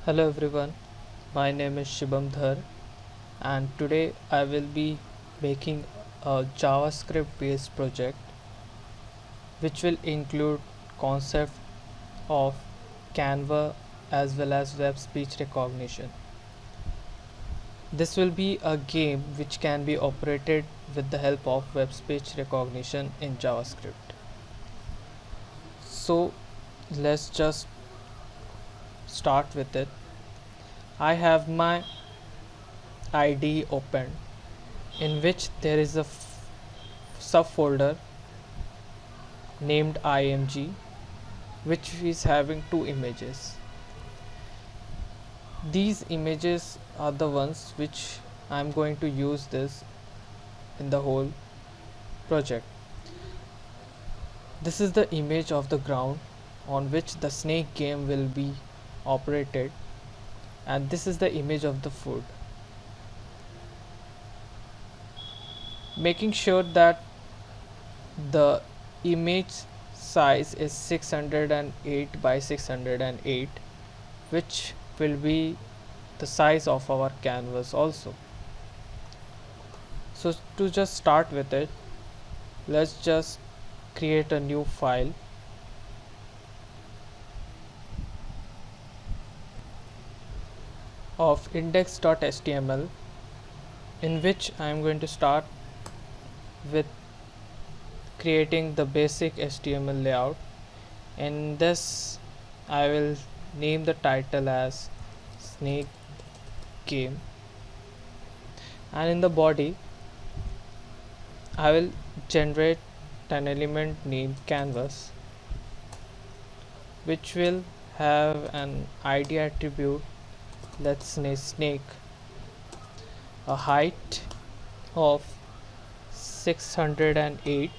Hello everyone, my name is Shibam Dhar and today I will be making a JavaScript based project which will include concept of Canva as well as web speech recognition. This will be a game which can be operated with the help of web speech recognition in JavaScript. So let's just start with it. I have my IDE open in which there is a subfolder named img which is having two images. These images are the ones which I'm going to use this in the whole project. This is the image of the ground on which the snake game will be operated, and this is the image of the food. Making sure that the image size is 608 by 608, which will be the size of our canvas also. So to just start with it, let's just create a new file of index.html in which I am going to start with creating the basic HTML layout. In this I will name the title as snake game, and in the body I will generate an element named canvas which will have an ID attribute, let's say snake, a height of 608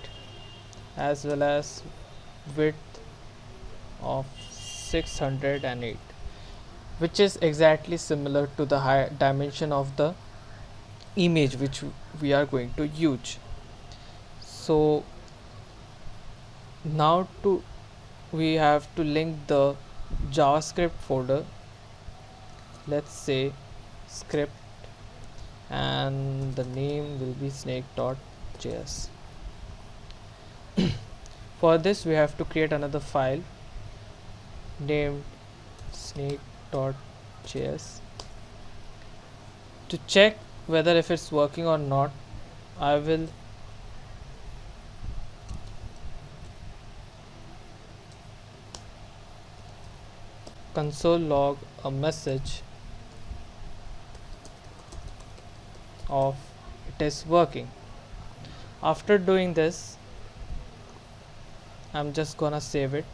as well as width of 608, which is exactly similar to the dimension of the image which we are going to use. So now we have to link the JavaScript folder, let's say script, and the name will be snake.js. For this we have to create another file named snake.js. To check whether if it's working or not, I will console log a message of it is working. After doing this, I'm just gonna save it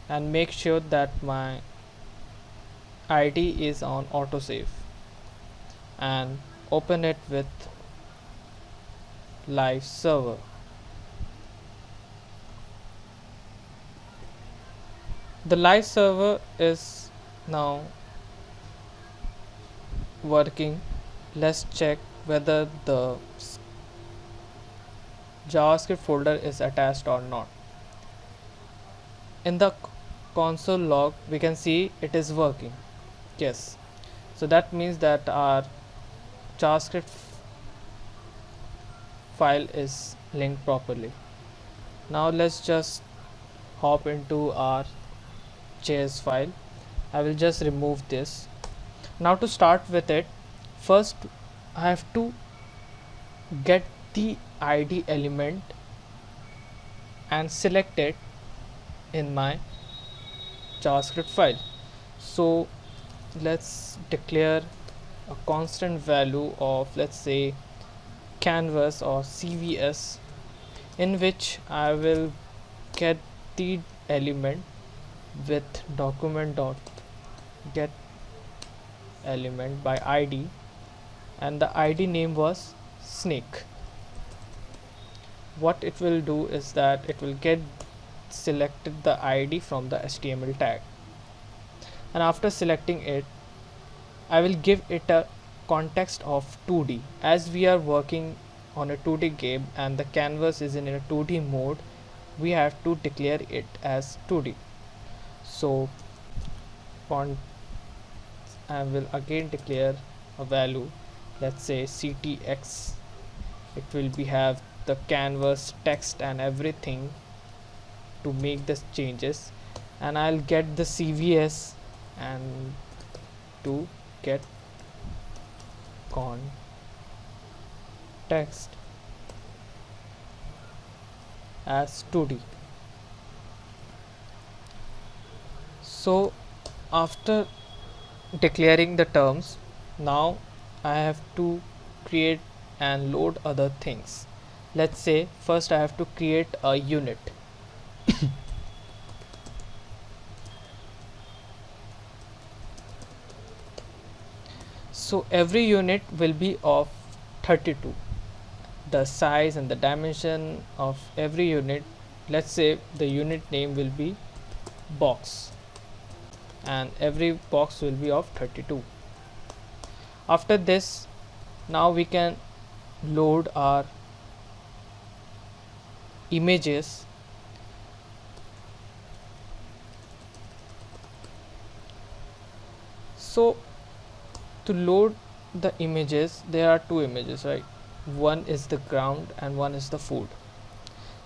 and make sure that my ID is on autosave and open it with live server. The live server is now working. Let's check whether the JavaScript folder is attached or not. In the console log we can see it is working. Yes, so that means that our JavaScript file is linked properly. Now let's just hop into our JS file. I will just remove this. Now to start with it, first I have to get the ID element and select it in my JavaScript file. So let's declare a constant value of, let's say, canvas or CVS, in which I will get the element with document.get element by ID, and the ID name was snake. What it will do is that it will get selected the ID from the HTML tag, and after selecting it I will give it a context of 2D. As we are working on a 2D game and the canvas is in a 2D mode, we have to declare it as 2D. So I will again declare a value, let's say ctx. It will be have the canvas text and everything to make the changes, and I'll get the CVS and to get context as 2D. So after declaring the terms, now I have to create and load other things. Let's say first I have to create a unit. So every unit will be of 32. The size and the dimension of every unit, let's say the unit name will be box, and every box will be of 32. After this, now we can load our images. So to load the images, there are two images, right? One is the ground and one is the food.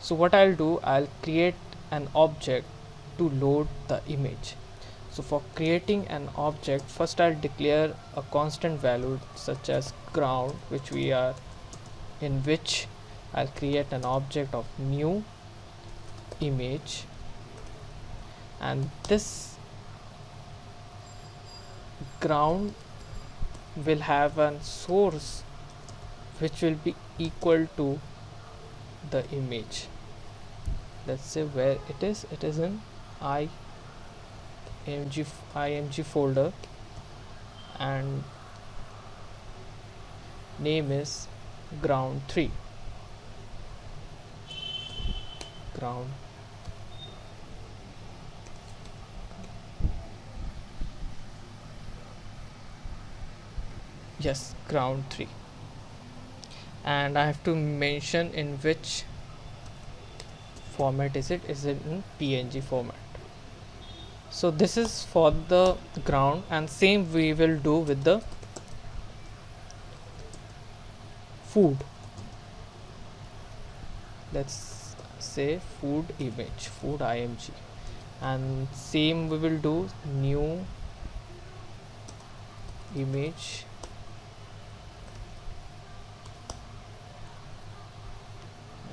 So what I'll do, I'll create an object to load the image. So for creating an object, first I'll declare a constant value such as ground, which we are in which I'll create an object of new image, and this ground will have a source which will be equal to the image. Let's say where it is in img folder, and name is ground 3. Ground yes, ground 3, and I have to mention in which format is it in PNG format. So this is for the ground, and same we will do with the food. Let's say food image, food img, and same we will do new image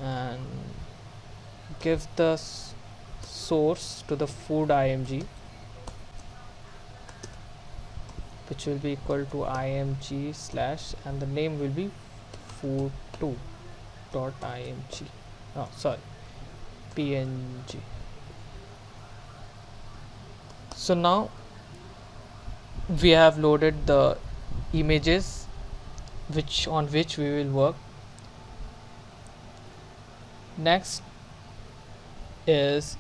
and give the source to the food img, which will be equal to img slash, and the name will be food2 dot img, oh sorry, png. So now we have loaded the images on which we will work. Next is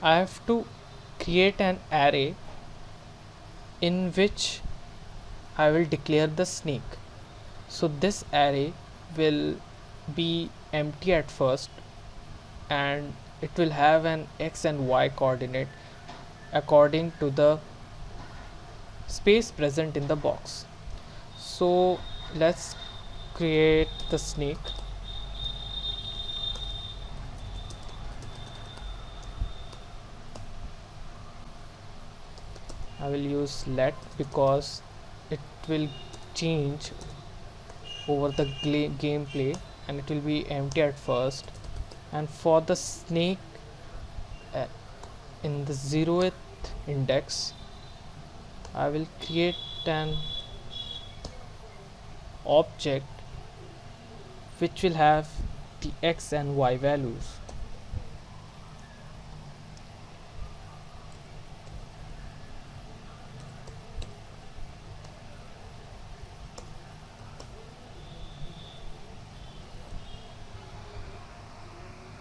I have to create an array in which I will declare the snake. So this array will be empty at first, and it will have an x and y coordinate according to the space present in the box. So let's create the snake. I will use let because it will change over the gameplay, and it will be empty at first. And for the snake, in the 0th index, I will create an object which will have the x and y values.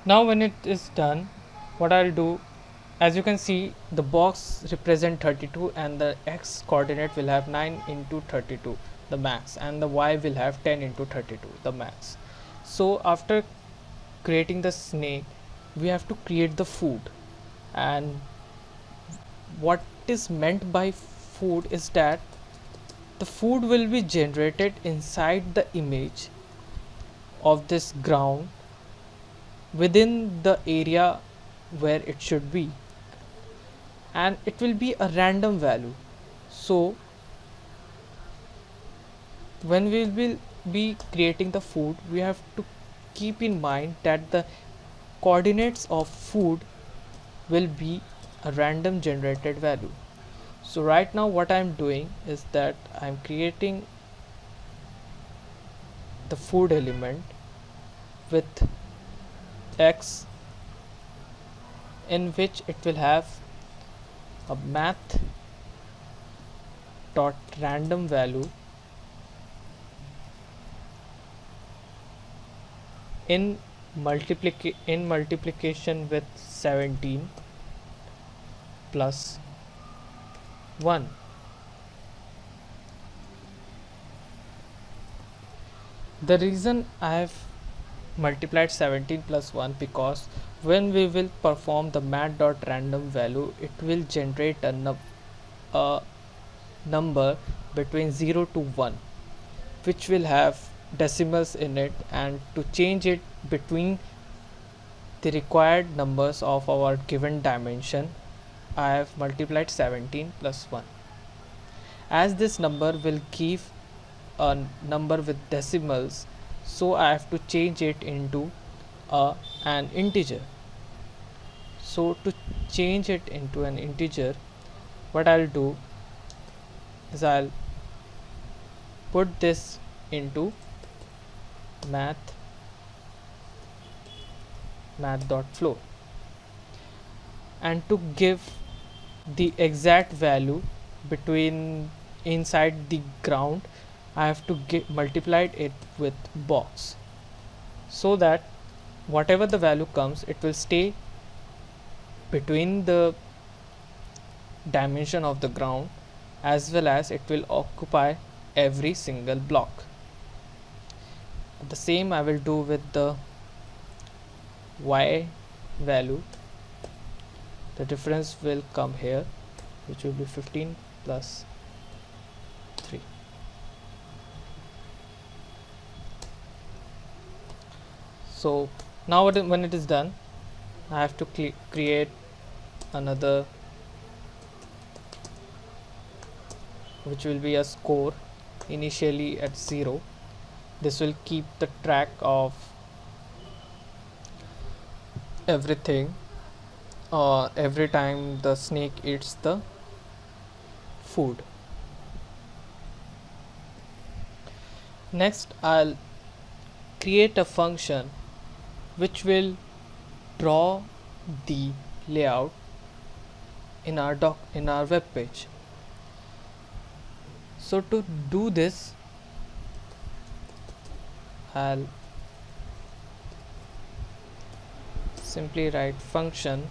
Now when it is done, what I'll do, as you can see, the box represent 32 and the x coordinate will have 9 into 32, the max, and the y will have 10 into 32, the max. So after creating the snake, we have to create the food. And what is meant by food is that the food will be generated inside the image of this ground within the area where it should be, and it will be a random value. So when we will be creating the food, we have to keep in mind that the coordinates of food will be a random generated value. So right now what I'm doing is that I'm creating the food element with x, in which it will have a math dot random value in multiplication with 17 plus 1. The reason I have multiplied 17 plus 1, because when we will perform the mat dot random value, it will generate a number between 0 to 1, which will have decimals in it, and to change it between the required numbers of our given dimension, I have multiplied 17 plus 1. As this number will give a number with decimals, so I have to change it into an integer. So to change it into an integer, what I'll do is I'll put this into math.flow, and to give the exact value between inside the ground, I have to multiply it with box, so that whatever the value comes, it will stay between the dimension of the ground, as well as it will occupy every single block. The same I will do with the y value. The difference will come here, which will be 15 plus 3. So now when it is done, I have to create another, which will be a score initially at 0. This will keep the track of everything every time the snake eats the food. Next, I'll create a function which will draw the layout in our web page. So to do this, I'll simply write function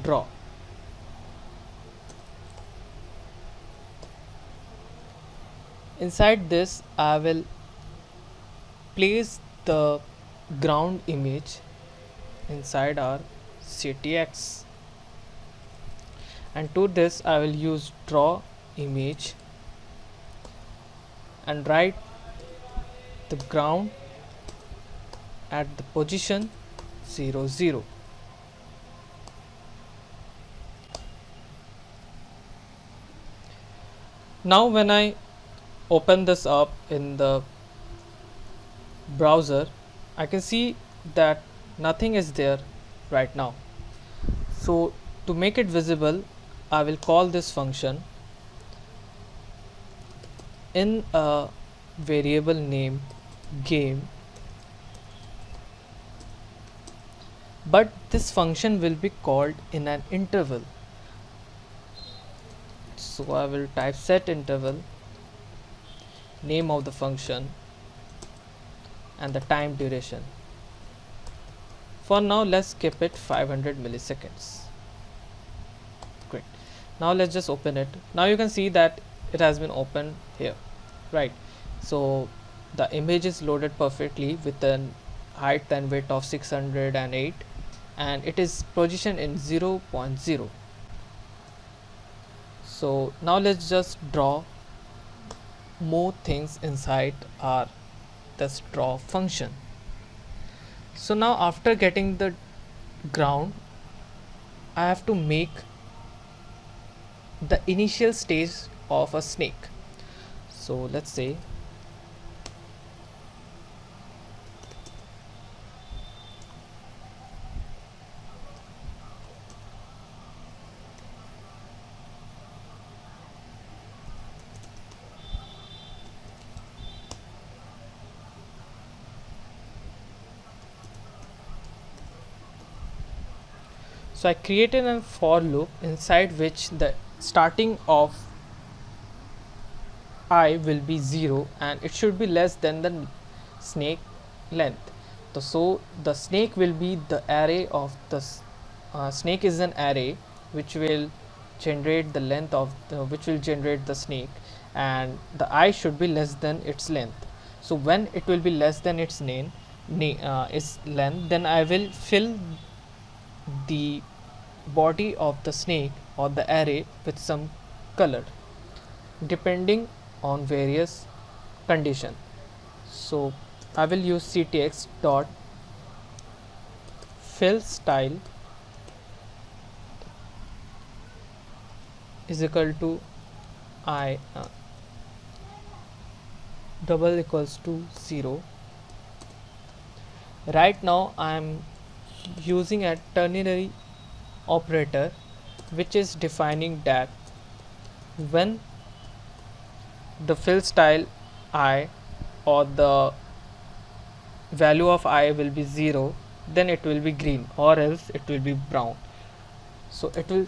draw. Inside this, I will place the ground image inside our CTX, and to this I will use draw image and write the ground at the position 0 0. Now when I open this up in the browser, I can see that nothing is there right now. So to make it visible, I will call this function in a variable name game, but this function will be called in an interval. So I will type set interval, name of the function, and the time duration. For now, let's keep it 500 milliseconds. Great. Now let's just open it. Now you can see that it has been opened here, right? So the image is loaded perfectly with a height and width of 608, and it is positioned in 0.0. So now let's just draw more things inside our this draw function. So now after getting the ground, I have to make the initial stage of a snake. So let's say I created a for loop inside which the starting of I will be 0 and it should be less than the snake length. So the snake will be the array of the snake is an array which will generate the length of which will generate the snake, and the I should be less than its length. So when it will be less than its its length, then I will fill the body of the snake or the array with some color depending on various condition. So I will use ctx dot fill style is equal to I double equals to 0. Right now I am using a ternary operator which is defining that when the fill style I or the value of I will be 0, then it will be green or else it will be brown. So it will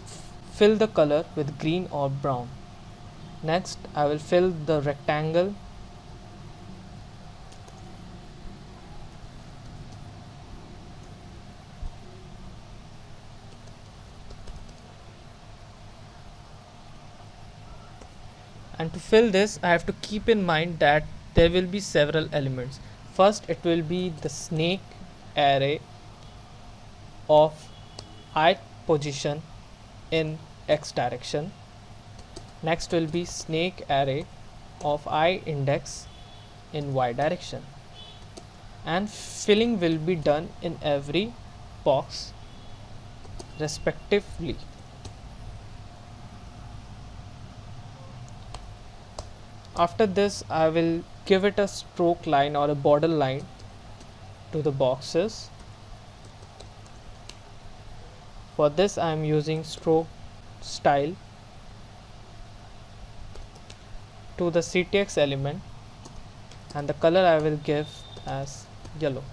fill the color with green or brown. Next I will fill the rectangle and to fill this I have to keep in mind that there will be several elements. First it will be the snake array of I position in x direction. Next will be snake array of I index in y direction, and filling will be done in every box respectively. After this I will give it a stroke line or a border line to the boxes. For this I am using stroke style to the ctx element, and the color I will give as yellow.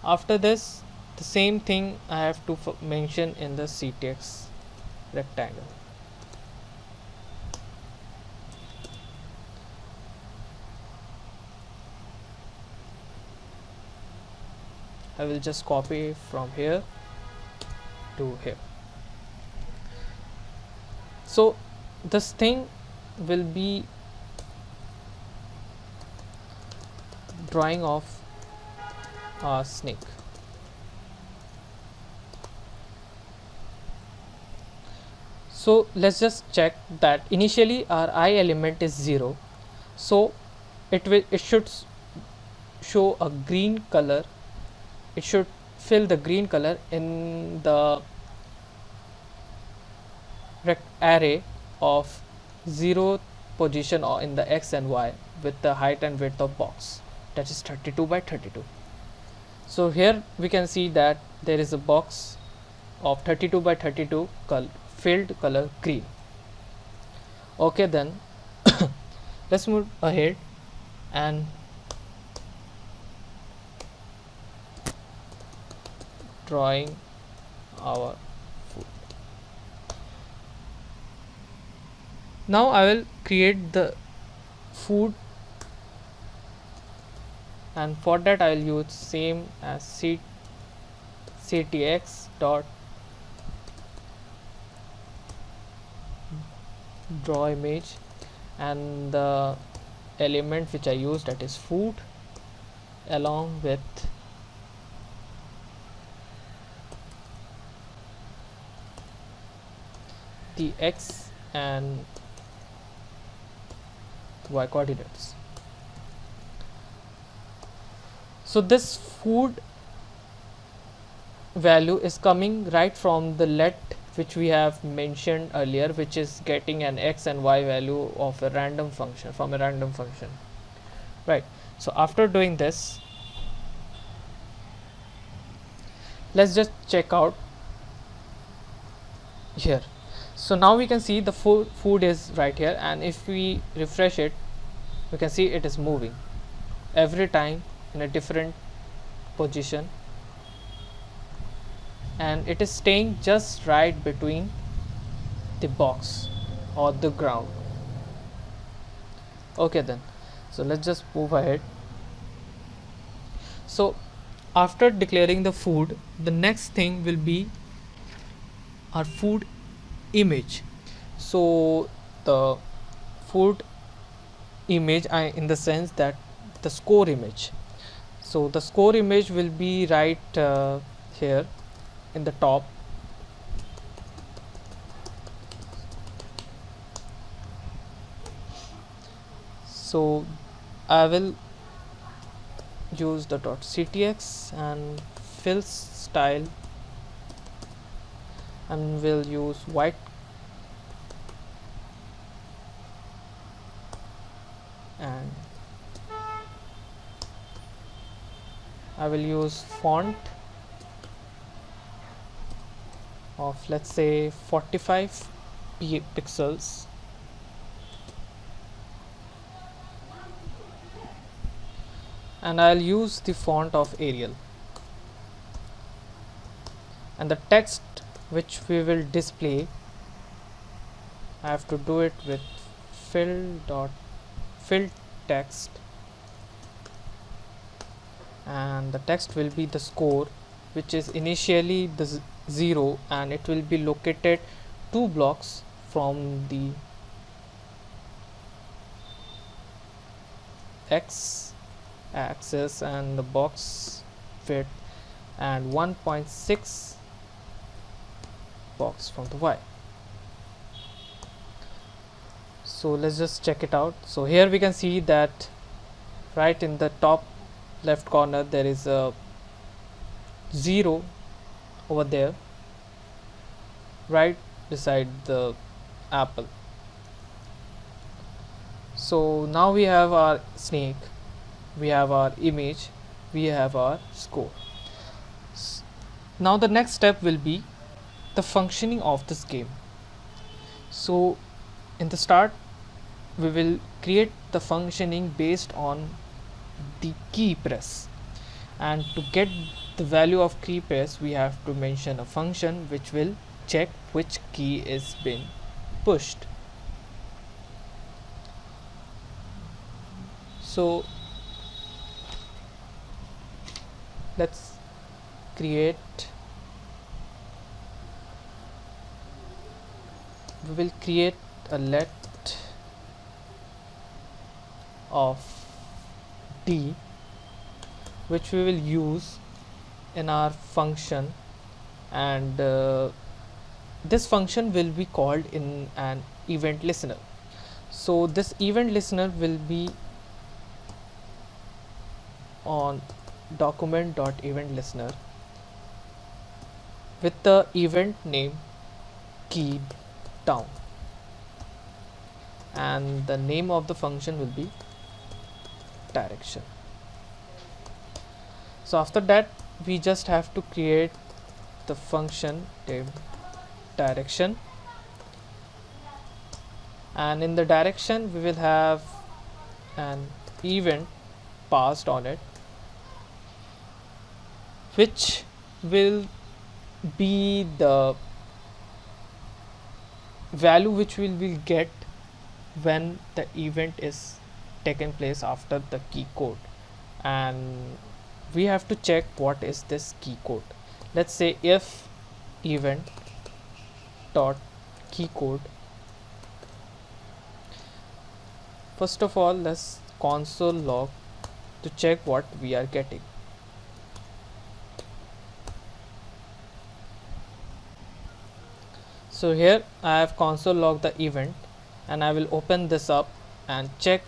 After this the same thing I have to mention in the ctx rectangle. I will just copy from here to here. So this thing will be drawing of a snake. So let's just check that initially our I element is 0, so it should show a green color. It should fill the green color in the array of 0 position or in the x and y with the height and width of box, that is 32 by 32. So here we can see that there is a box of 32 by 32 filled color green. Okay, then let's move ahead and drawing our food. Now I will create the food, and for that I will use same as ctx dot draw image, and the element which I used, that is food, along with the x and y coordinates. So this food value is coming right from the let which we have mentioned earlier, which is getting an x and y value of a random function from a random function, right? So after doing this, let's just check out here. So now we can see the food is right here, and if we refresh it, we can see it is moving every time in a different position, and it is staying just right between the box or the ground. Okay then, so let's just move ahead. So after declaring the food, the next thing will be our food image. So the food image, in the sense that the score image. So the score image will be right here in the top. So I will use the .ctx and fill style, and we'll use white and I will use font of, let's say, 45 pixels, and I'll use the font of Arial, and the text which we will display, I have to do it with fill text, and the text will be the score, which is initially the 0, and it will be located 2 blocks from the x axis and the box width, and 1.6 box from the y. So let's just check it out. So here we can see that right in the top left corner there is a 0 over there right beside the apple. So now we have our snake, we have our image, we have our score. Now the next step will be the functioning of this game. So in the start, we will create the functioning based on the key press, and to get the value of key press we have to mention a function which will check which key is being pushed. So let's create, we will create a let of d which we will use in our function, and this function will be called in an event listener. So this event listener will be on document.event_listener with the event name key down, and the name of the function will be direction. So after that we just have to create the function named direction, and in the direction we will have an event passed on it which will be the value which we will get when the event is taken place after the key code, and we have to check what is this key code. Let's say if event dot key code, first of all let's console log to check what we are getting. So here I have console log the event, and I will open this up and check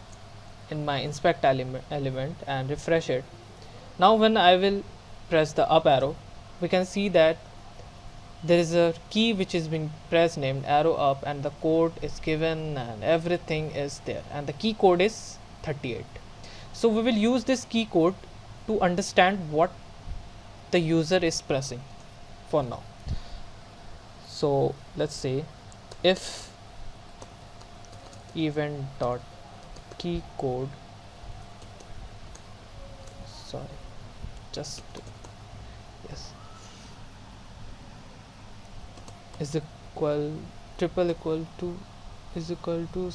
in my inspect element and refresh it. Now when I will press the up arrow, we can see that there is a key which is being pressed named arrow up, and the code is given and everything is there, and the key code is 38. So we will use this key code to understand what the user is pressing for now. So let's say if event dot key code, sorry, just yes, is equal triple equal to is equal to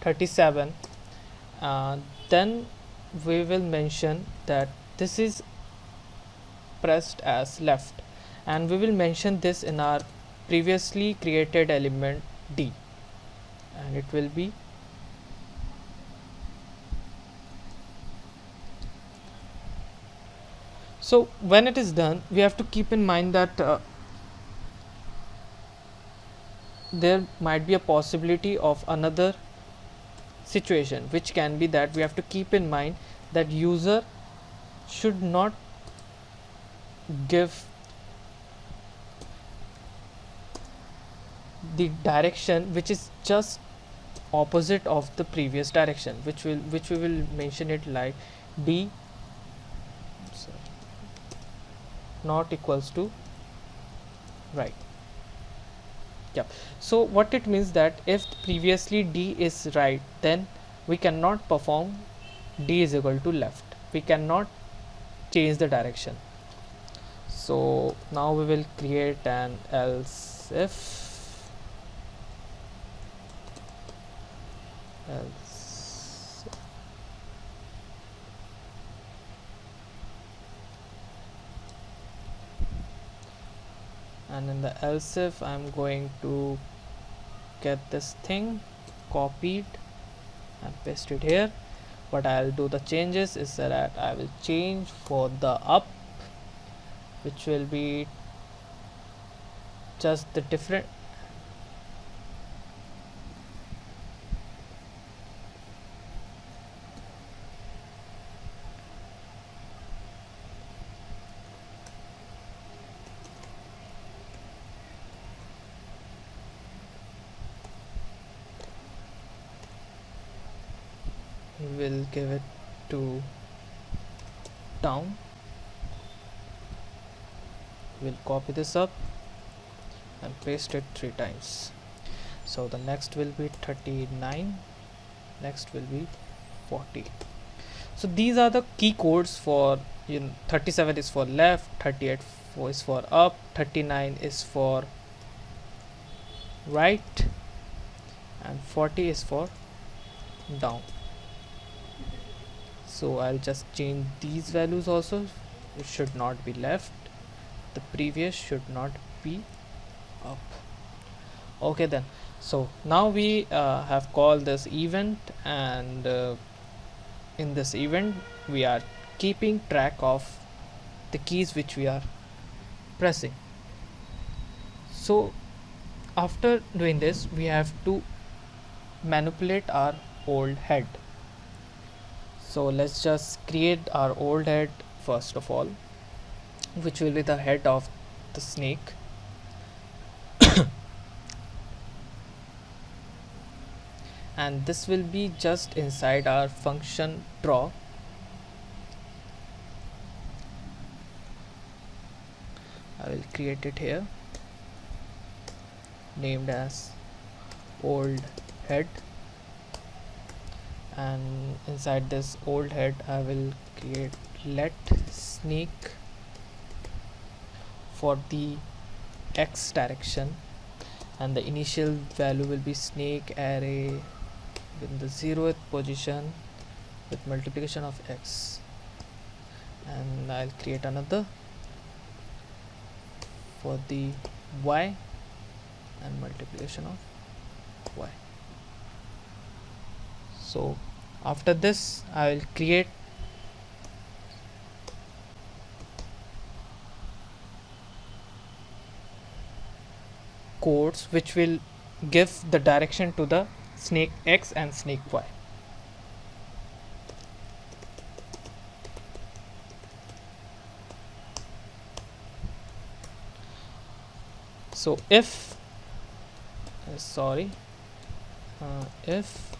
37, then we will mention that this is pressed as left, and we will mention this in our previously created element D, and it will be so. When it is done, we have to keep in mind that there might be a possibility of another situation, which can be that we have to keep in mind that user should not give the direction which is just opposite of the previous direction, which we will mention it like D not equals to right. Yeah, so what it means that if previously D is right, then we cannot perform D is equal to left, we cannot change the direction. So now we will create an else and in the else if I'm going to get this thing copied and paste it here. What I'll do the changes is that I will change for the up, which will be just the different will give it to down. We'll copy this up and paste it 3 times. So the next will be 39, next will be 40. So these are the key codes for 37 is for left, 38 is for up, 39 is for right, and 40 is for down. So I'll just change these values also. It should not be left, the previous should not be up. Okay then, so now we have called this event, and in this event we are keeping track of the keys which we are pressing. So after doing this, we have to manipulate our old head. So let's just create our old head first of all, which will be the head of the snake. And this will be just inside our function draw. I will create it here, named as old head, and inside this old head I will create let snake for the x direction, and the initial value will be snake array in the 0th position with multiplication of x, and I'll create another for the y and multiplication of y. So after this I will create codes which will give the direction to the snake X and snake Y. So if if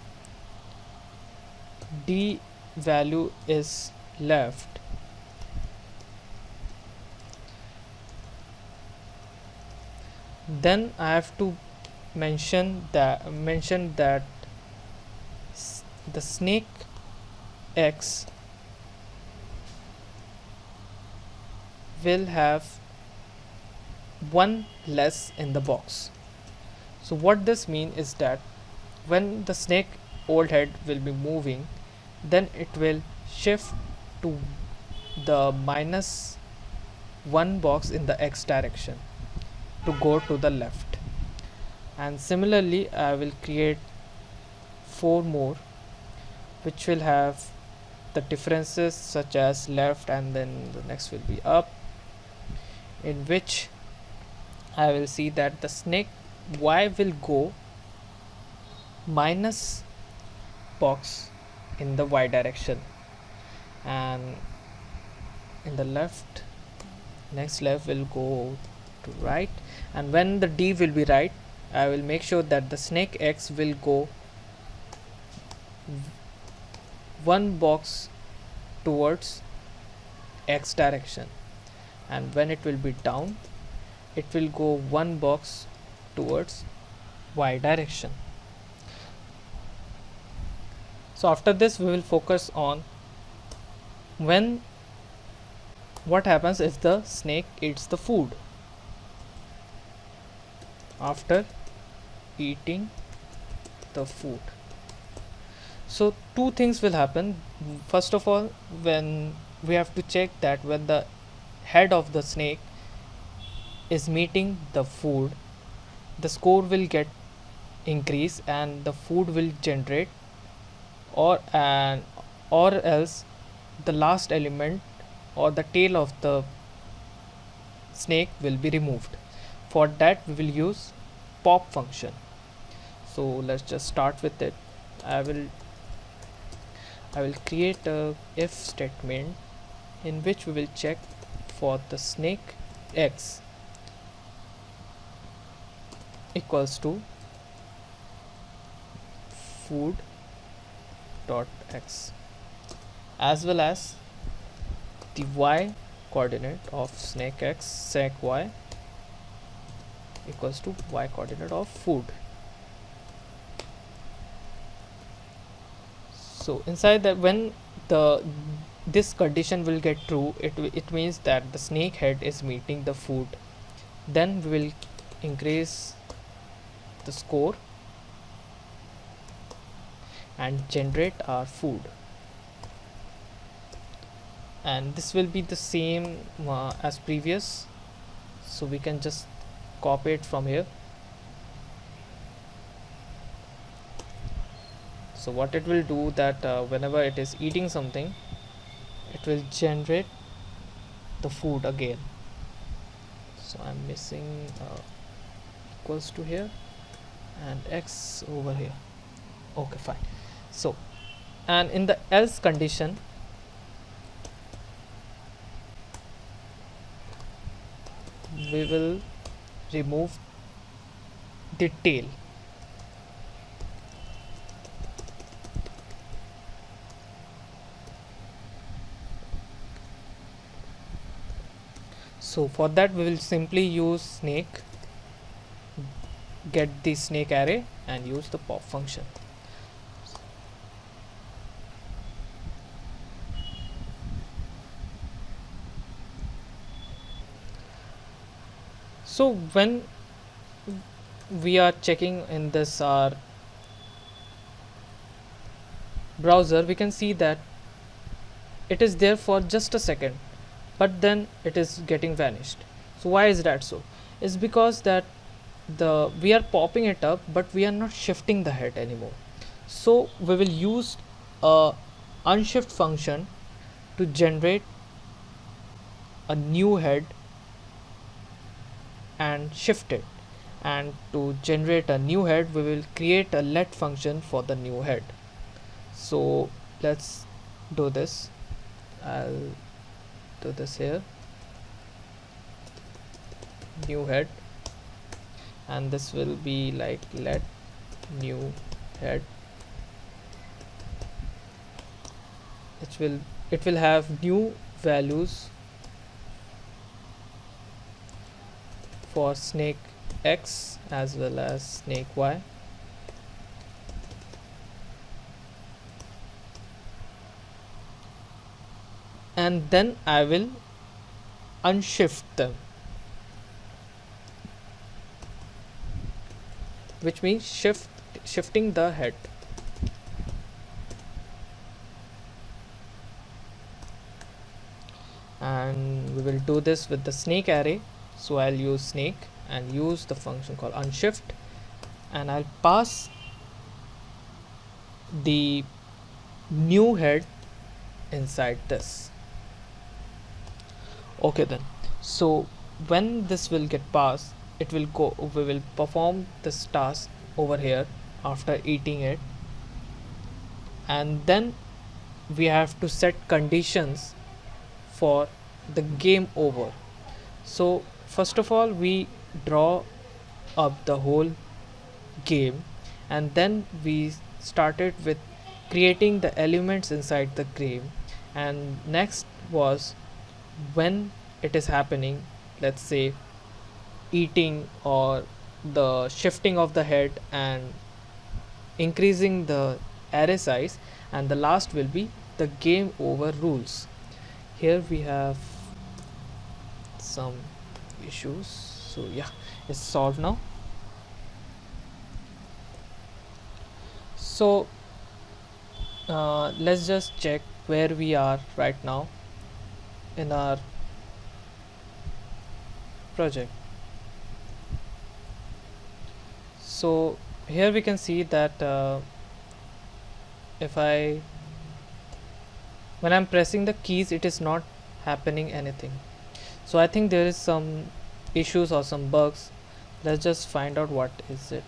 D value is left, then I have to mention that the snake X will have one less in the box. So what this means is that when the snake old head will be moving, then it will shift to the -1 box in the X direction to go to the left. And similarly I will create 4 more which will have the differences such as left, and then the next will be up, in which I will see that the snake Y will go minus box in the Y direction, and in the next left will go to right, and when the D will be right, I will make sure that the snake X will go 1 box towards X direction, and when it will be down, it will go 1 box towards Y direction. So after this we will focus on what happens if the snake eats the food. After eating the food, so 2 things will happen. First of all, when we have to check that when the head of the snake is meeting the food, the score will get increase and the food will generate, or else the last element or the tail of the snake will be removed. For that we will use pop function. So let's just start with it. I will create a if statement in which we will check for the snake X equals to food dot X, as well as the Y coordinate of snake X, snake Y equals to Y coordinate of food. So inside that, when this condition will get true, it means that the snake head is meeting the food. Then we will increase the score and generate our food, and this will be the same as previous, so we can just copy it from here. So what it will do that whenever it is eating something, it will generate the food again. So I'm missing equals to here and X over here. Okay, fine. So, and in the else condition, we will remove the tail. So for that we will simply use snake, get the snake array and use the pop function. So when we are checking in this our browser, we can see that it is there for just a second, but then it is getting vanished. So why is that so? It's because that we are popping it up, but we are not shifting the head anymore. So we will use a unshift function to generate a new head and shift it, and to generate a new head we will create a let function for the new head. So let's do this. I'll do this here, new head, and this will be like let new head. It will have new values for snake X as well as snake Y. And then I will unshift them, which means shifting the head. And we will do this with the snake array. So I'll use snake and use the function called unshift, and I'll pass the new head inside this. Okay then, so when this will get passed, it will go, we will perform this task over here after eating it, and then we have to set conditions for the game over. So first of all we draw up the whole game, and then we started with creating the elements inside the game, and next was when it is happening, let's say eating or the shifting of the head and increasing the array size, and the last will be the game over rules. Here we have some issues, so yeah, it's solved now. So let's just check where we are right now in our project. So here we can see that when I'm pressing the keys, it is not happening anything. So I think there is some issues or some bugs. Let's just find out what is it.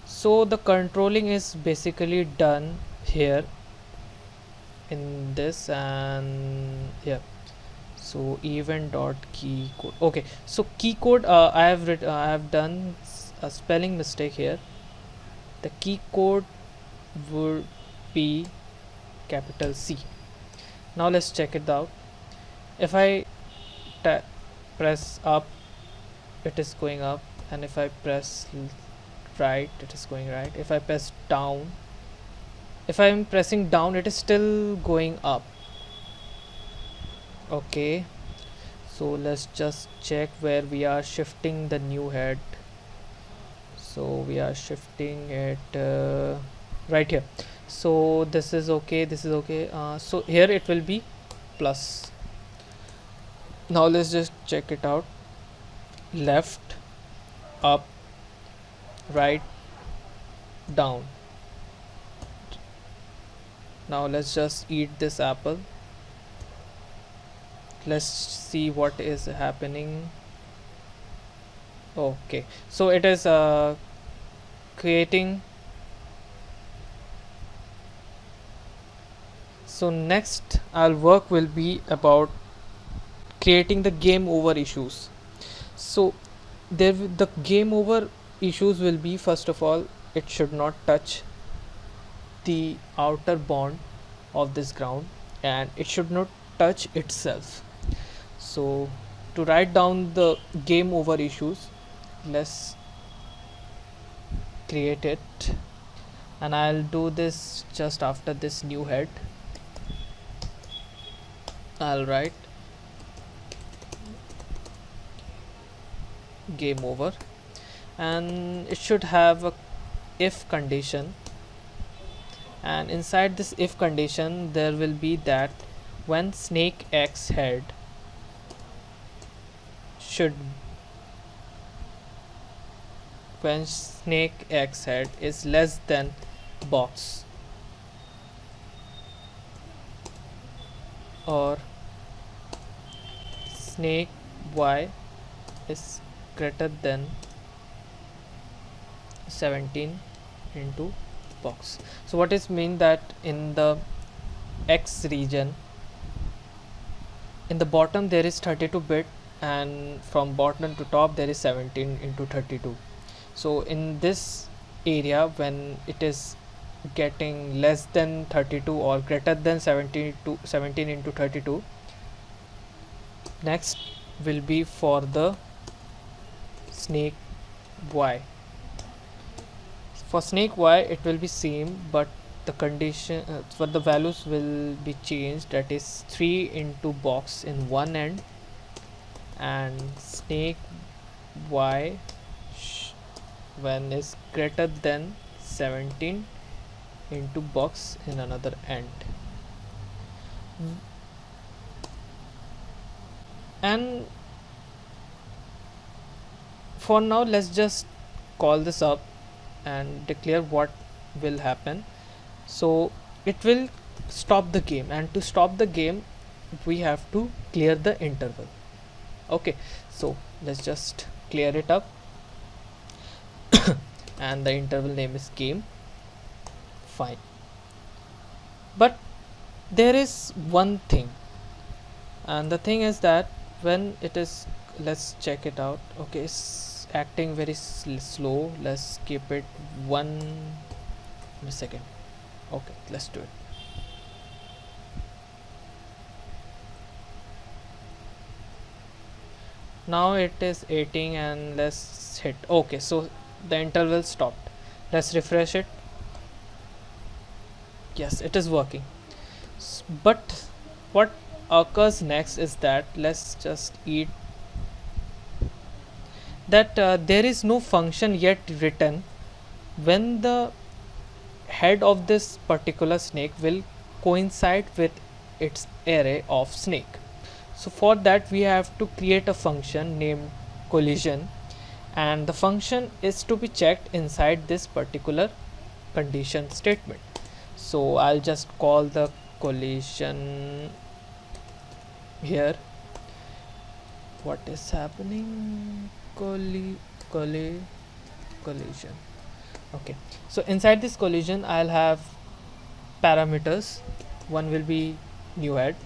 So the controlling is basically done here in this, and yeah, so event dot key code. Okay, so key code, I have done a spelling mistake here. The key code would be capital C. Now let's check it out. If I press up, it is going up, and if I press right, it is going right. If I press down, if I am pressing down, it is still going up. Okay, so let's just check where we are shifting the new head. So we are shifting it right here. So this is okay, this is okay. So here it will be plus. Now let's just check it out. Left, up, right, down. Now let's just eat this apple. Let's see what is happening. Okay, so it is creating. So next our work will be about creating the game over issues. So the game over issues will be, first of all, it should not touch the outer bond of this ground, and it should not touch itself. So to write down the game over issues, let's create it, and I'll do this just after this new head. I'll write game over, and it should have a if condition, and inside this if condition there will be that when snake X head should when snake X head is less than box, or snake Y is greater than 17 into box. So what is mean that in the X region, in the bottom there is 32 bit, and from bottom to top there is 17 into 32. So in this area, when it is getting less than 32 or greater than 17 into 32, next will be for the snake y. For snake y it will be same, but the condition for the values will be changed, that is 3 into box in one end, and snake y when is greater than 17 into box in another end. And for now let's just call this up and declare what will happen. So it will stop the game, and to stop the game we have to clear the interval. Okay, so let's just clear it up and the interval name is game. Fine, but there is one thing, and the thing is that when it is, let's check it out. Okay, it's acting very slow. Let's keep it 1 second. Okay, let's do it. Now it is 18 and let's hit. Okay, so the interval stopped. Let's refresh it. Yes, it is working. But what occurs next is that, let's just eat that there is no function yet written when the head of this particular snake will coincide with its array of snake. So for that we have to create a function named collision, and the function is to be checked inside this particular condition statement. So I'll just call the collision here. What is happening? Collision. Okay, so inside this collision I'll have parameters. One will be new head,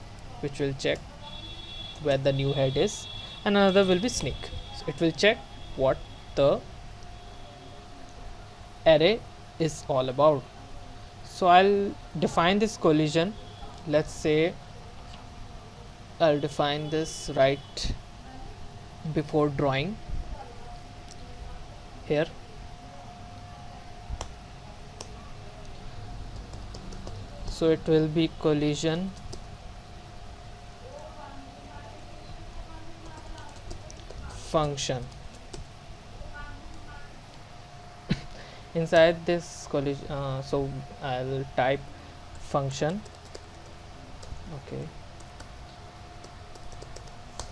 which will check where the new head is, and another will be snake. So it will check what the array is all about. So I'll define this collision. Let's say I'll define this right before drawing here. So it will be collision function. Inside this collision, so I'll type function. Okay,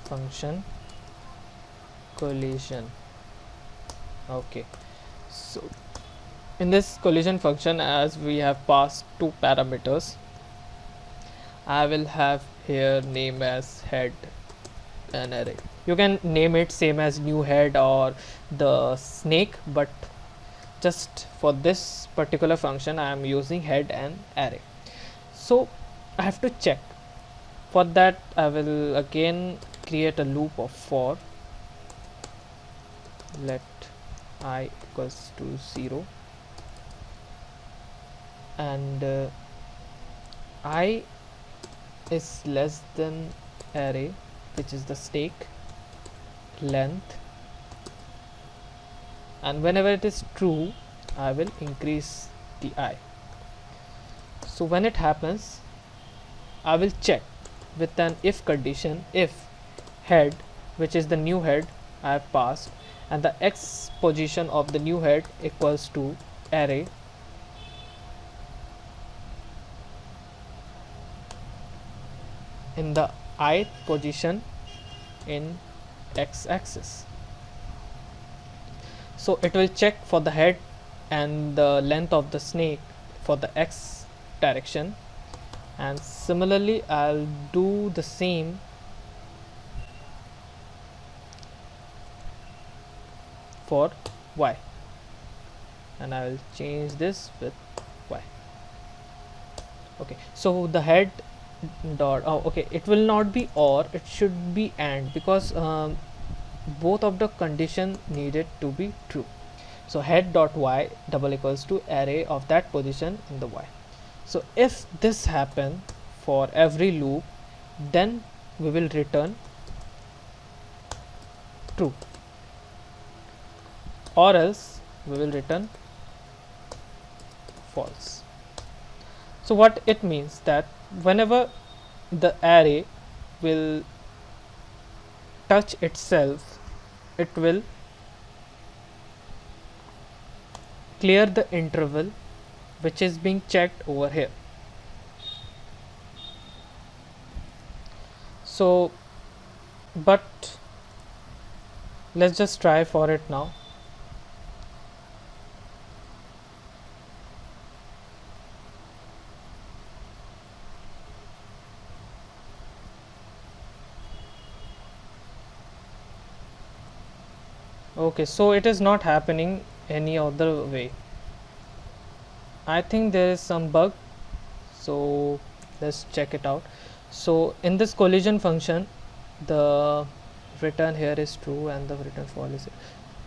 function collision. Okay, so in this collision function, as we have passed two parameters, I will have here name as head and array. You can name it same as new head or the snake, but just for this particular function I am using head and array. So I have to check. For that I will again create a loop of for. Let I equals to 0 and I is less than array, which is the stake length, and whenever it is true I will increase the I. So when it happens I will check with an if condition. If head, which is the new head I have passed, and the x position of the new head equals to array in the ith position in x axis. So it will check for the head and the length of the snake for the x direction, and similarly I'll do the same for y. and I will change this with y. Okay, so the head dot, oh okay, it will not be or, it should be and, because both of the condition needed to be true. So head dot y double equals to array of that position in the y. So if this happen for every loop, then we will return true, or else we will return false. So what it means, that whenever the array will touch itself, it will clear the interval which is being checked over here. So but let's just try for it now. Okay, so it is not happening any other way. I think there is some bug, so let's check it out. So in this collision function, the return here is true and the return fall is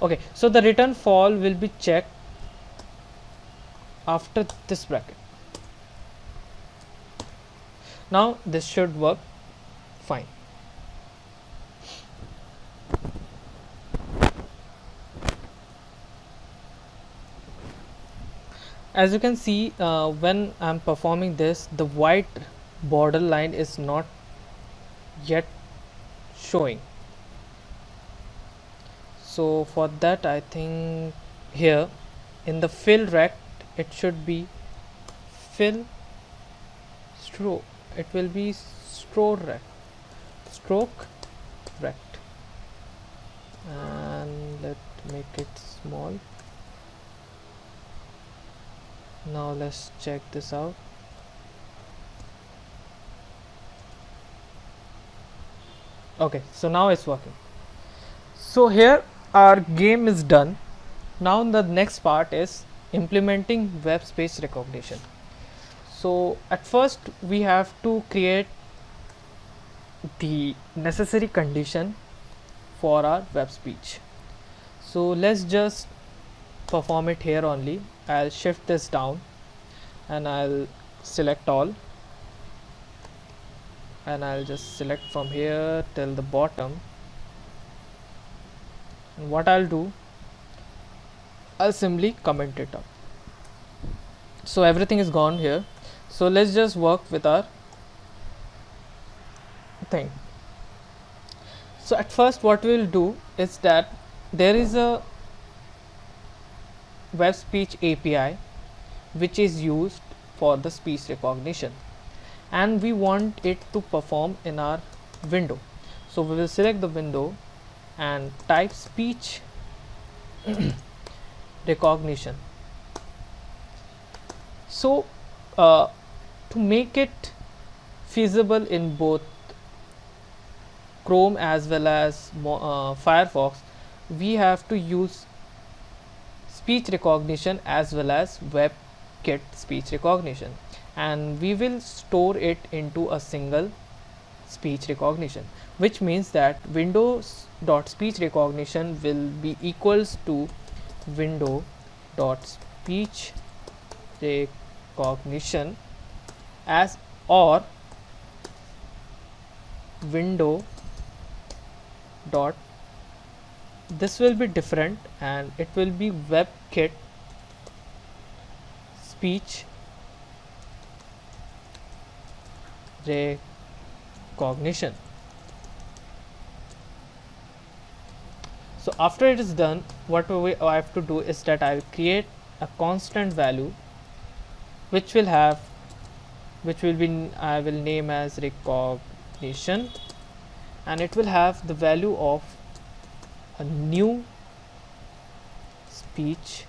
okay. So the return fall will be checked after this bracket. Now this should work fine. As you can see, when I'm performing this, the white border line is not yet showing. So for that, I think here in the fill rect, it should be fill stroke. It will be stroke rect, and let's make it small. Now let's check this out. Okay, so now it's working. So here our game is done. Now the next part is implementing web speech recognition. So at first we have to create the necessary condition for our web speech. So let's just perform it here only. I'll shift this down and I'll select all, and I'll just select from here till the bottom. And what I'll do, I'll simply comment it up. So everything is gone here. So let's just work with our thing. So at first what we'll do is that there is a web speech API which is used for the speech recognition, and we want it to perform in our window. So we will select the window and type speech recognition. So to make it feasible in both Chrome as well as Firefox, we have to use speech recognition as well as WebKit speech recognition, and we will store it into a single speech recognition, which means that windows.speech recognition will be equals to window.speech recognition as, or window dot, this will be different and it will be WebKit speech recognition. So after it is done, what I have to do is that I will create a constant value which will be I will name as recognition, and it will have the value of a new speech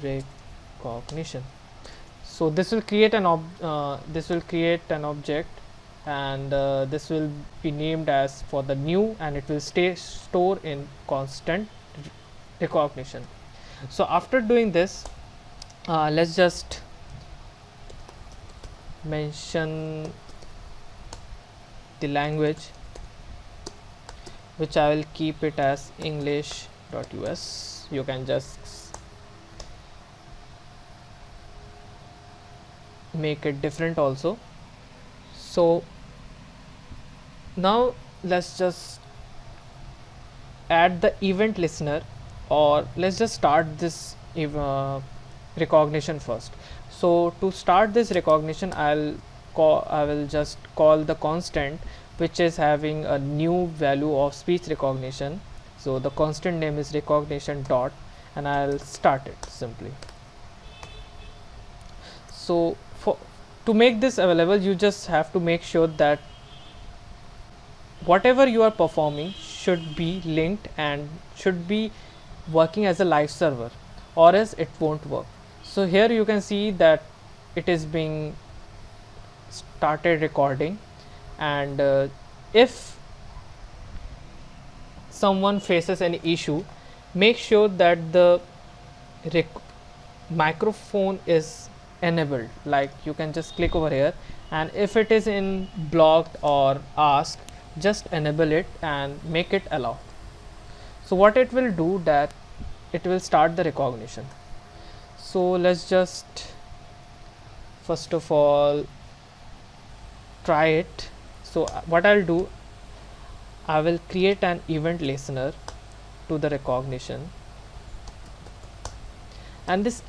recognition. So this will create an object, and this will be named as for the new, and it will store in constant recognition. So after doing this, let's just mention the language, which I will keep it as English.us. You can just make it different also. So now let's just add the event listener, or let's just start this recognition first. So to start this recognition, I will just call the constant which is having a new value of speech recognition. So the constant name is recognition dot, and I'll start it simply. So to make this available, you just have to make sure that whatever you are performing should be linked and should be working as a live server, or else it won't work. So here you can see that it is being started recording, and if someone faces any issue, make sure that the microphone is enabled. Like, you can just click over here, and if it is in blocked or ask, just enable it and make it allow. So what it will do, that it will start the recognition. So let's just first of all try it. So what I'll do, I will create an event listener to the recognition, and this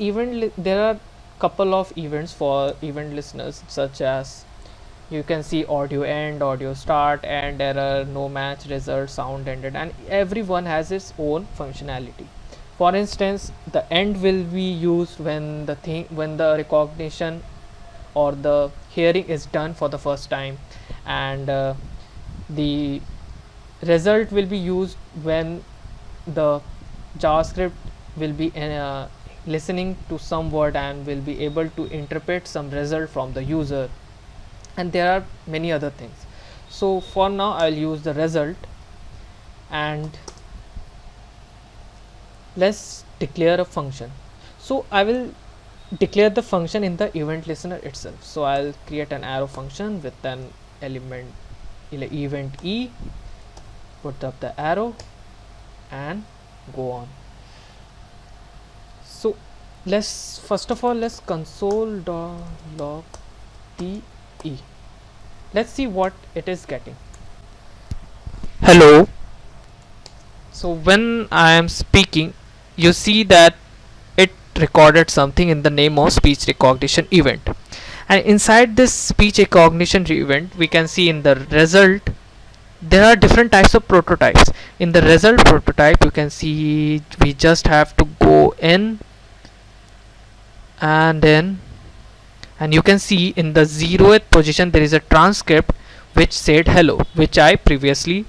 there are couple of events for event listeners, such as you can see audio end, audio start, end, error, no match, result, sound ended, and every one has its own functionality. For instance, the end will be used when the recognition or the hearing is done for the first time, and the result will be used when the JavaScript will be listening to some word and will be able to interpret some result from the user, and there are many other things. So for now I'll use the result, and let's declare a function. So I will declare the function in the event listener itself. So I'll create an arrow function with an element event e, put up the arrow and go on. So let's first of all let's console.log the e. Let's see what it is getting. Hello. So when I am speaking, you see that it recorded something in the name of speech recognition event, and inside this speech recognition event, we can see in the result there are different types of prototypes. In the result prototype, you can see we just have to go in and in, and you can see in the 0th position there is a transcript which said hello, which I previously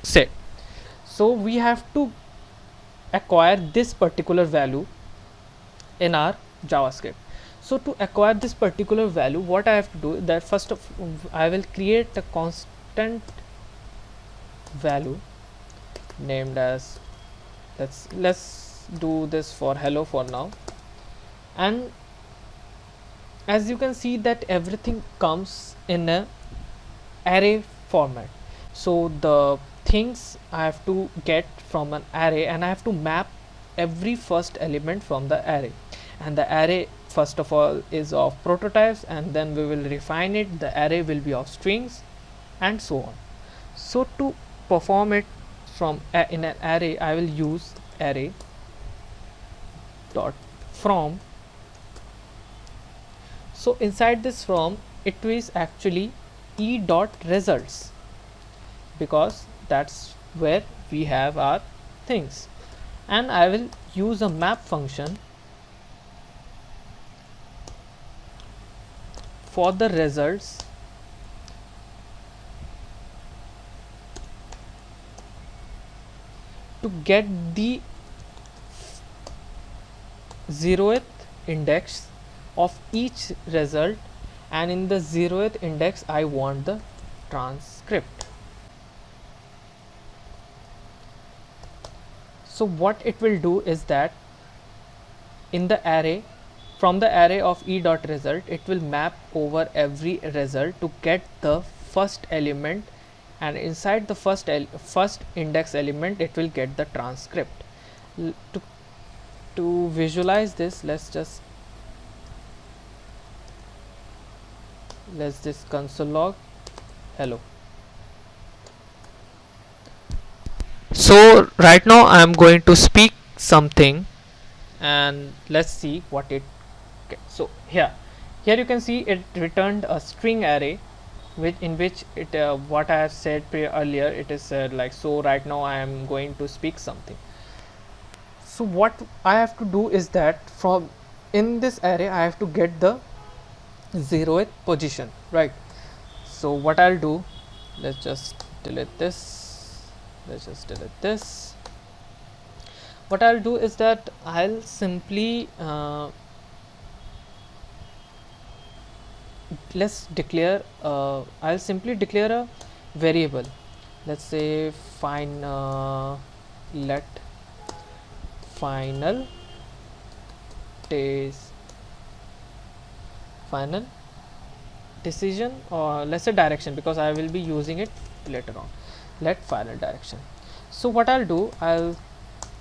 said. So we have to acquire this particular value in our JavaScript. So to acquire this particular value, what I have to do, that first of I will create a constant value named as, let's do this for hello for now, and as you can see that everything comes in a array format. So the things I have to get from an array, and I have to map every first element from the array, and the array first of all is of prototypes, and then we will refine it. The array will be of strings and so on. So to perform it from in an array, I will use array dot from. So inside this from, it is actually e dot results, because that's where we have our things, and I will use a map function for the results to get the 0th index of each result, and in the 0th index I want the transcript. So what it will do is that in the array, from the array of e dot result, it will map over every result to get the first element, and inside the first index element it will get the transcript. To visualize this, let's just console log hello. So right now I am going to speak something, and let's see what it gets. So here you can see it returned a string array, in which it what I have said earlier, it is like, so right now I am going to speak something. So what I have to do is that from in this array I have to get the 0th position, right? So what I'll do, let's just delete this. What I'll do is that I'll simply I'll simply declare a variable. Let's say let final decision, or let's say direction, because I will be using it later on. Let final direction. So what I'll do, I'll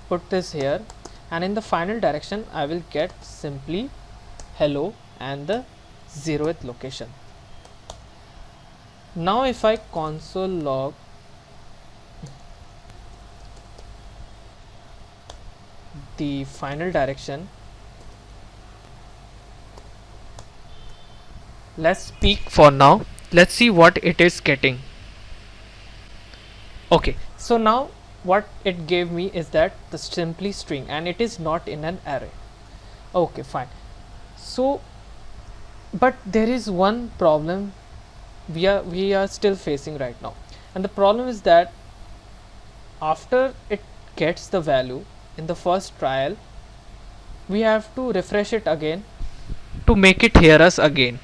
put this here, and in the final direction I will get simply hello and the 0th location. Now if I console log the final direction, let's speak for now. Let's see what it is getting. Okay, so now what it gave me is that the simply string, and it is not in an array. Okay, fine. So but there is one problem we are still facing right now, and the problem is that after it gets the value in the first trial, we have to refresh it again to make it hear us again.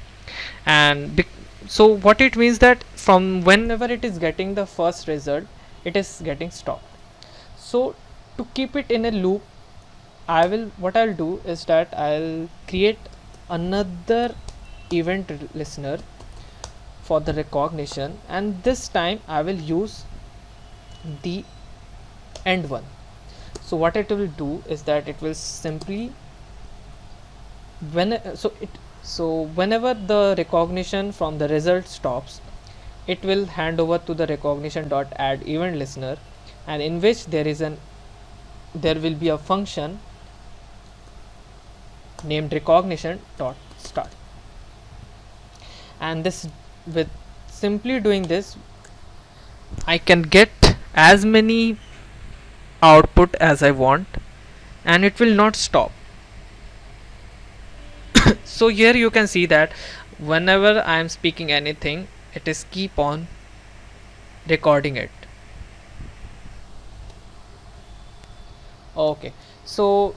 And so what it means that from whenever it is getting the first result, it is getting stopped. So to keep it in a loop, what I'll do is that I'll create another event listener for the recognition, and this time I will use the end one. So what it will do is that it will simply whenever the recognition from the result stops, it will hand over to the recognition dot add event listener, and in which there will be a function named recognition dot start. And this, with simply doing this, I can get as many output as I want, and it will not stop. So here you can see that whenever I am speaking anything, it is keep on recording it. Okay, so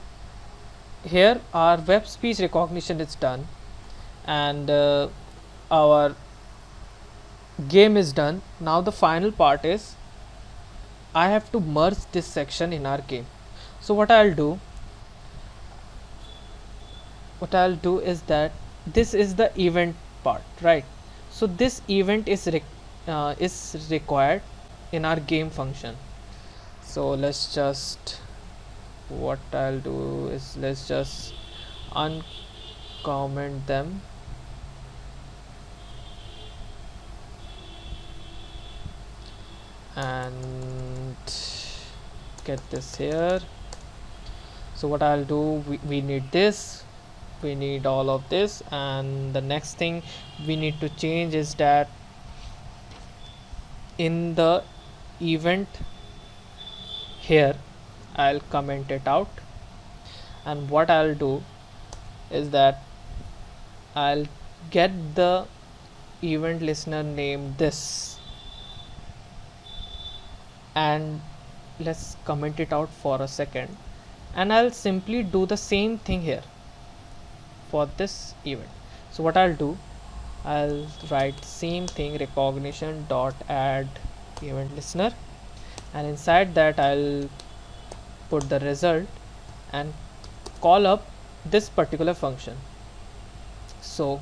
here our web speech recognition is done, and our game is done. Now the final part is I have to merge this section in our game. So what I'll do is that this is the event part, right? So this event is required in our game function. So let's just uncomment them, and get this here. So what I'll do, we need this, we need all of this, and the next thing we need to change is that in the event here I'll comment it out, and what I'll do is that I'll get the event listener name this, and let's comment it out for a second, and I'll simply do the same thing here for this event. So what I'll do, I'll write same thing, recognition dot add event listener, and inside that I'll put the result and call up this particular function. So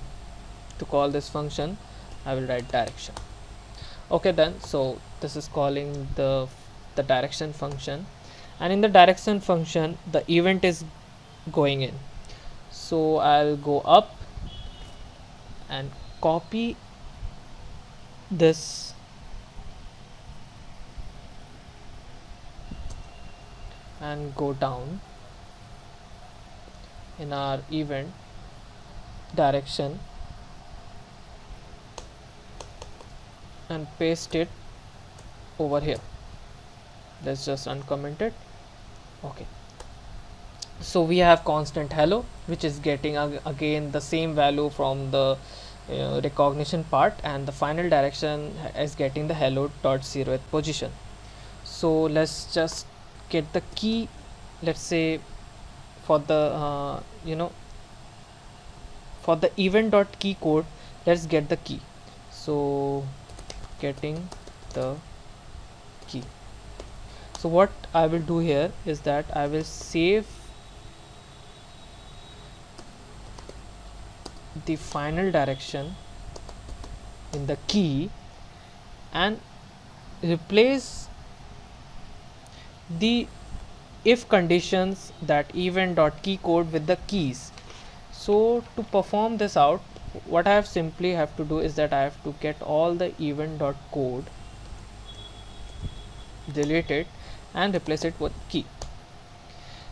to call this function, I will write direction. Okay, then so this is calling the direction function, and in the direction function the event is going in. So I'll go up and copy this and go down in our event direction and paste it over here. Let's just uncomment it. Okay, so we have constant hello, which is getting again the same value from the recognition part, and the final direction is getting the hello dot 0th position. So let's just get the key. Let's say for the for the event dot key code, let's get the key. So getting the key. So what I will do here is that I will save the final direction in the key and replace the if conditions, that event dot key code, with the keys. So to perform this out, what I have simply have to do is that I have to get all the event dot code, delete it, and replace it with key.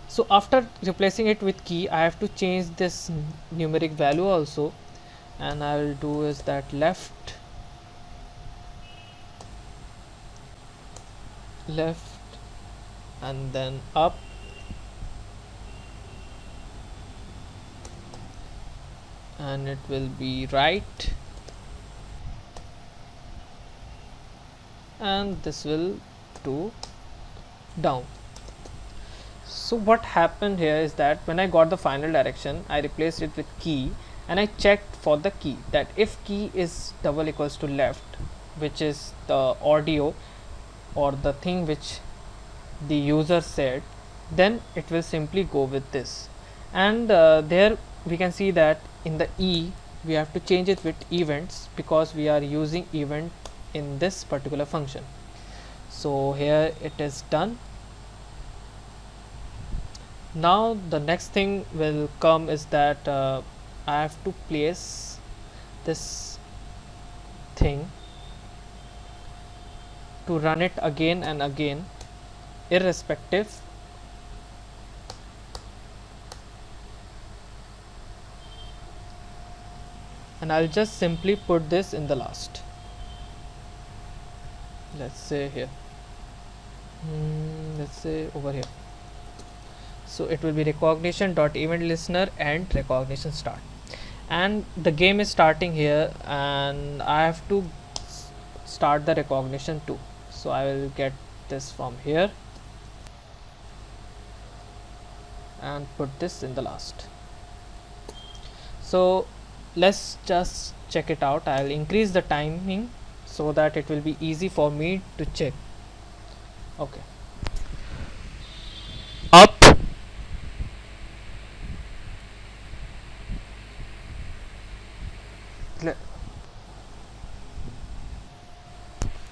So after replacing it with key, I have to change this numeric value also, and I will do is that left and then up, and it will be right, and this will do down. So what happened here is that when I got the final direction, I replaced it with key, and I checked for the key, that if key is double equals to left, which is the audio or the thing which the user said, then it will simply go with this. And there we can see that in the E we have to change it with events, because we are using event in this particular function. So here it is done. Now the next thing will come is that I have to place this thing to run it again and again, irrespective. And I'll just simply put this in the last. Let's say here, let's say over here. So it will be recognition dot event listener and recognition start, and the game is starting here, and I have to start the recognition too. So I will get this from here and put this in the last. So let's just check it out. I'll increase the timing so that it will be easy for me to check. Okay, up,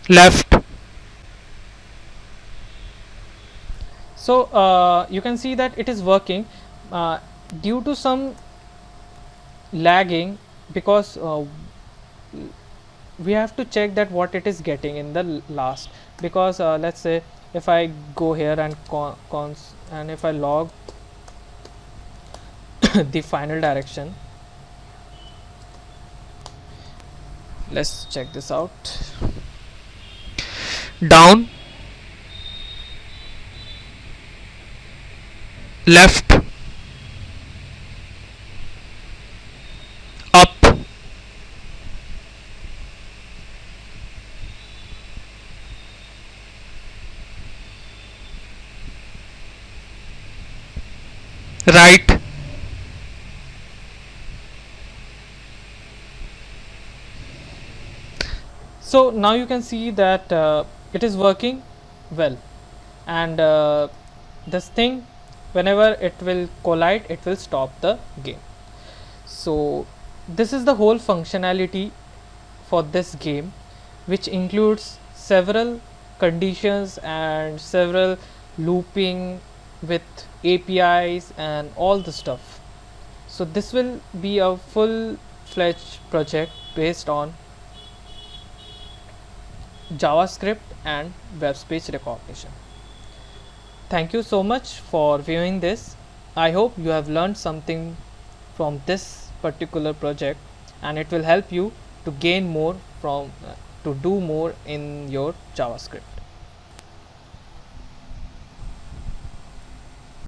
left. So you can see that it is working due to some lagging, because we have to check that what it is getting in the last. Because let's say if I go here and and if I log the final direction, let's check this out. Down, left, up, right, so now you can see that it is working well. And this thing Whenever it will collide, it will stop the game. So this is the whole functionality for this game, which includes several conditions and several looping with APIs and all the stuff. So this will be a full-fledged project based on JavaScript and web space recognition. Thank you so much for viewing this. I hope you have learned something from this particular project, and it will help you to gain more from to do more in your JavaScript.